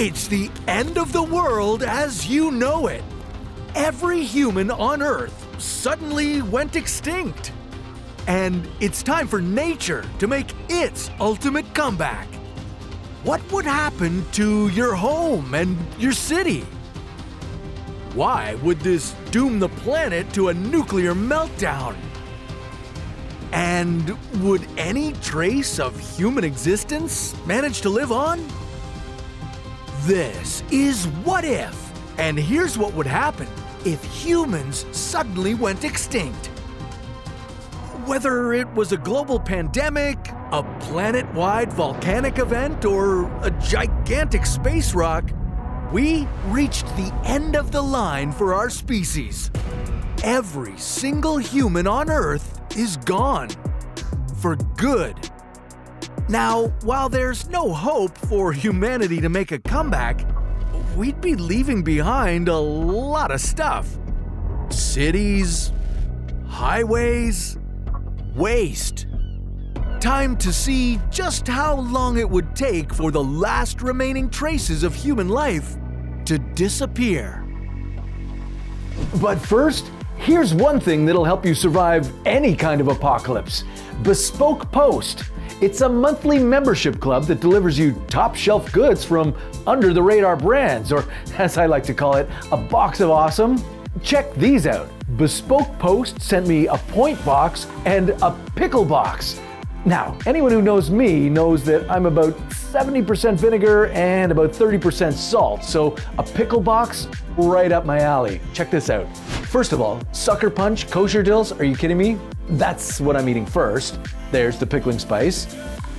It's the end of the world as you know it. Every human on Earth suddenly went extinct. And it's time for nature to make its ultimate comeback. What would happen to your home and your city? Why would this doom the planet to a nuclear meltdown? And would any trace of human existence manage to live on? This is What If, and here's what would happen if humans suddenly went extinct. Whether it was a global pandemic, a planet-wide volcanic event, or a gigantic space rock, we reached the end of the line for our species. Every single human on Earth is gone. For good. Now, while there's no hope for humanity to make a comeback, we'd be leaving behind a lot of stuff. Cities, highways, waste. Time to see just how long it would take for the last remaining traces of human life to disappear. But first, here's one thing that'll help you survive any kind of apocalypse. Bespoke Post. It's a monthly membership club that delivers you top-shelf goods from under-the-radar brands, or as I like to call it, a box of awesome. Check these out. Bespoke Post sent me a point box and a pickle box. Now, anyone who knows me knows that I'm about 70% vinegar and about 30% salt, so a pickle box, right up my alley. Check this out. First of all, Sucker Punch kosher dills, are you kidding me? That's what I'm eating first. There's the pickling spice.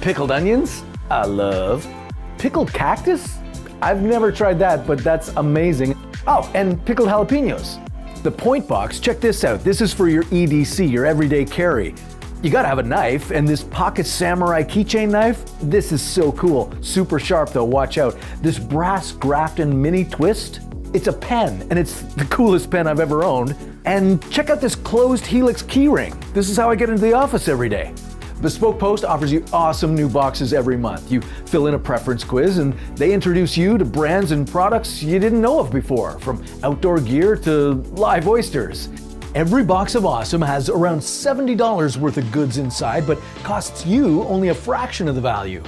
Pickled onions, I love. Pickled cactus? I've never tried that, but that's amazing. Oh, and pickled jalapenos. The point box, check this out. This is for your EDC, your everyday carry. You gotta have a knife, and this pocket samurai keychain knife, this is so cool. Super sharp though, watch out. This brass Grafton mini twist, it's a pen, and it's the coolest pen I've ever owned. And check out this closed helix keyring. This is how I get into the office every day. Bespoke Post offers you awesome new boxes every month. You fill in a preference quiz and they introduce you to brands and products you didn't know of before, from outdoor gear to live oysters. Every box of awesome has around $70 worth of goods inside, but costs you only a fraction of the value.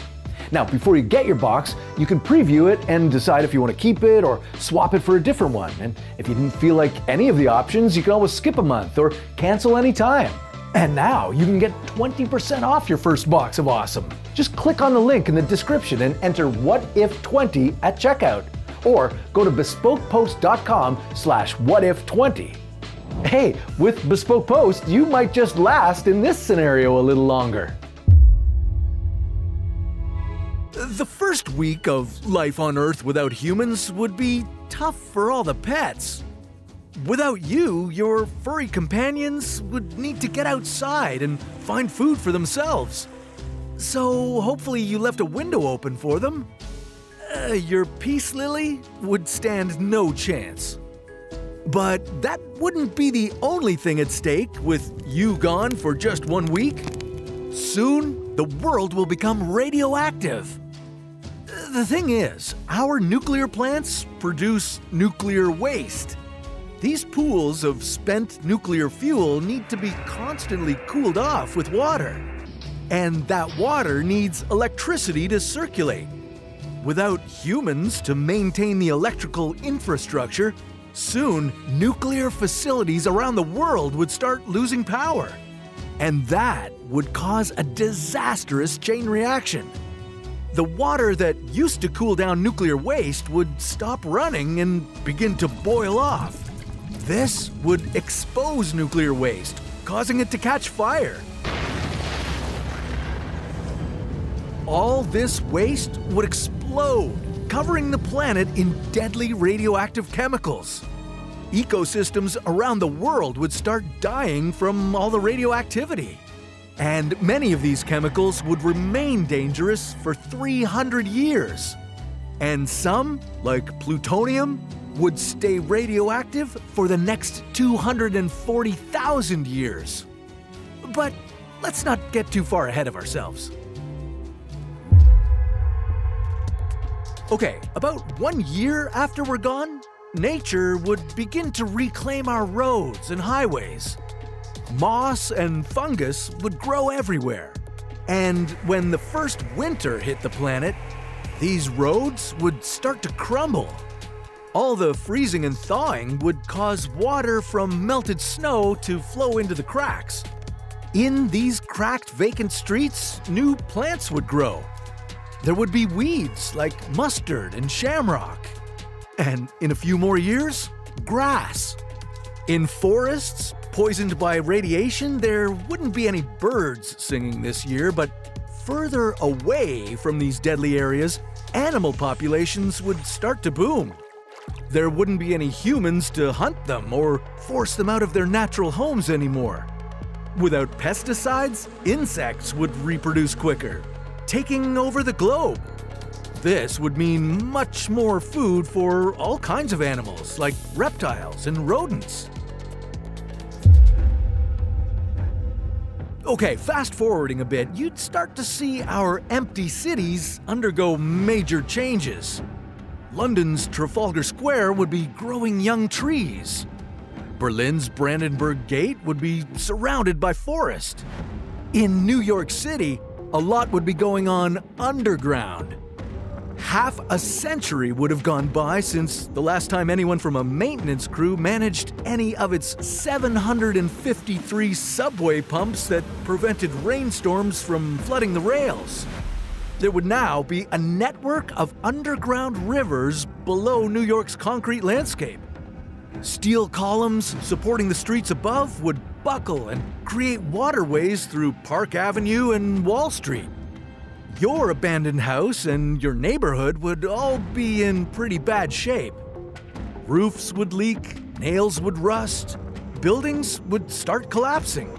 Now, before you get your box, you can preview it and decide if you want to keep it or swap it for a different one. And if you didn't feel like any of the options, you can always skip a month or cancel anytime. And now you can get 20% off your first box of awesome. Just click on the link in the description and enter WhatIf20 at checkout. Or go to bespokepost.com/whatif20. Hey, with Bespoke Post, you might just last in this scenario a little longer. The first week of life on Earth without humans would be tough for all the pets. Without you, your furry companions would need to get outside and find food for themselves. So hopefully you left a window open for them. Your peace lily would stand no chance. But that wouldn't be the only thing at stake with you gone for just 1 week. Soon, the world will become radioactive. The thing is, our nuclear plants produce nuclear waste. These pools of spent nuclear fuel need to be constantly cooled off with water. And that water needs electricity to circulate. Without humans to maintain the electrical infrastructure, soon nuclear facilities around the world would start losing power. And that would cause a disastrous chain reaction. The water that used to cool down nuclear waste would stop running and begin to boil off. This would expose nuclear waste, causing it to catch fire. All this waste would explode, covering the planet in deadly radioactive chemicals. Ecosystems around the world would start dying from all the radioactivity. And many of these chemicals would remain dangerous for 300 years. And some, like plutonium, would stay radioactive for the next 240,000 years. But let's not get too far ahead of ourselves. Okay, about 1 year after we're gone, nature would begin to reclaim our roads and highways. Moss and fungus would grow everywhere. And when the first winter hit the planet, these roads would start to crumble. All the freezing and thawing would cause water from melted snow to flow into the cracks. In these cracked, vacant streets, new plants would grow. There would be weeds like mustard and shamrock. And in a few more years, grass. In forests, poisoned by radiation, there wouldn't be any birds singing this year, but further away from these deadly areas, animal populations would start to boom. There wouldn't be any humans to hunt them or force them out of their natural homes anymore. Without pesticides, insects would reproduce quicker, taking over the globe. This would mean much more food for all kinds of animals, like reptiles and rodents. Okay, fast forwarding a bit, you'd start to see our empty cities undergo major changes. London's Trafalgar Square would be growing young trees. Berlin's Brandenburg Gate would be surrounded by forest. In New York City, a lot would be going on underground. Half a century would have gone by since the last time anyone from a maintenance crew managed any of its 753 subway pumps that prevented rainstorms from flooding the rails. There would now be a network of underground rivers below New York's concrete landscape. Steel columns supporting the streets above would buckle and create waterways through Park Avenue and Wall Street. Your abandoned house and your neighborhood would all be in pretty bad shape. Roofs would leak, nails would rust, buildings would start collapsing.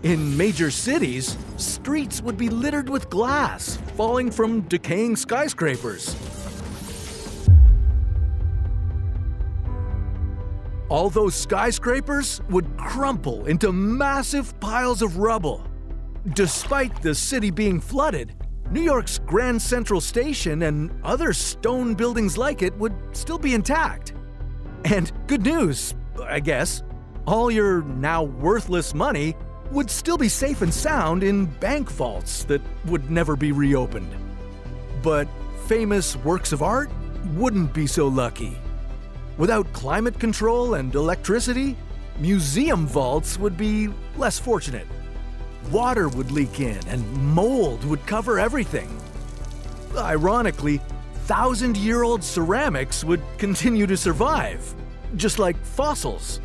In major cities, streets would be littered with glass falling from decaying skyscrapers. All those skyscrapers would crumple into massive piles of rubble. Despite the city being flooded, New York's Grand Central Station and other stone buildings like it would still be intact. And good news, I guess, all your now worthless money would still be safe and sound in bank vaults that would never be reopened. But famous works of art wouldn't be so lucky. Without climate control and electricity, museum vaults would be less fortunate. Water would leak in and mold would cover everything. Ironically, 1,000-year-old ceramics would continue to survive, just like fossils.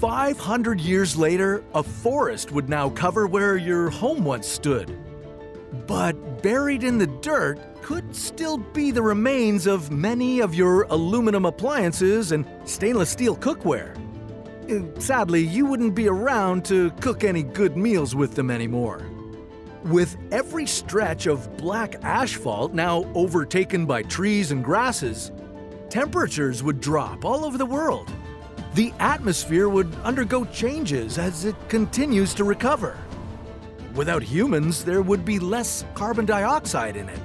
500 years later, a forest would now cover where your home once stood. But buried in the dirt could still be the remains of many of your aluminum appliances and stainless steel cookware. Sadly, you wouldn't be around to cook any good meals with them anymore. With every stretch of black asphalt now overtaken by trees and grasses, temperatures would drop all over the world. The atmosphere would undergo changes as it continues to recover. Without humans, there would be less carbon dioxide in it.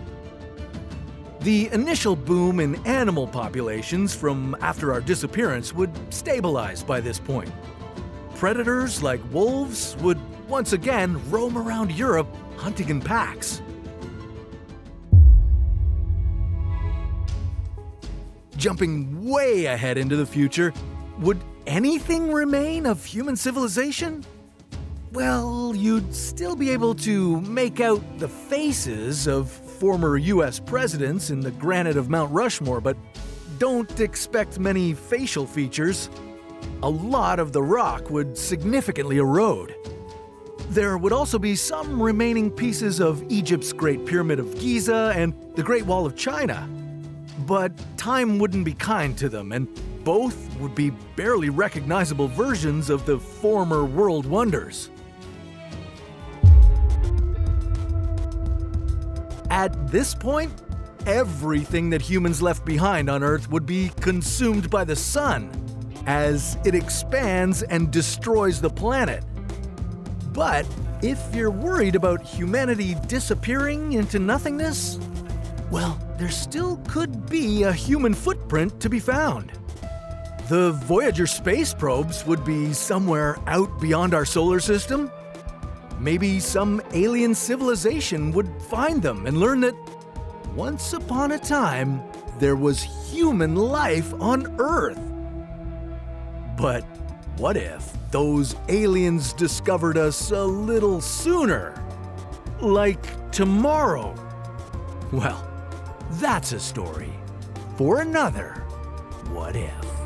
The initial boom in animal populations from after our disappearance would stabilize by this point. Predators like wolves would once again roam around Europe hunting in packs. Jumping way ahead into the future, would anything remain of human civilization? Well, you'd still be able to make out the faces of former US presidents in the granite of Mount Rushmore, but don't expect many facial features. A lot of the rock would significantly erode. There would also be some remaining pieces of Egypt's Great Pyramid of Giza and the Great Wall of China. But time wouldn't be kind to them, and both would be barely recognizable versions of the former world wonders. At this point, everything that humans left behind on Earth would be consumed by the sun as it expands and destroys the planet. But If you're worried about humanity disappearing into nothingness, well, there still could be a human footprint to be found. The Voyager space probes would be somewhere out beyond our solar system. Maybe some alien civilization would find them and learn that once upon a time, there was human life on Earth. But what if those aliens discovered us a little sooner? Like tomorrow? Well, that's a story for another What If.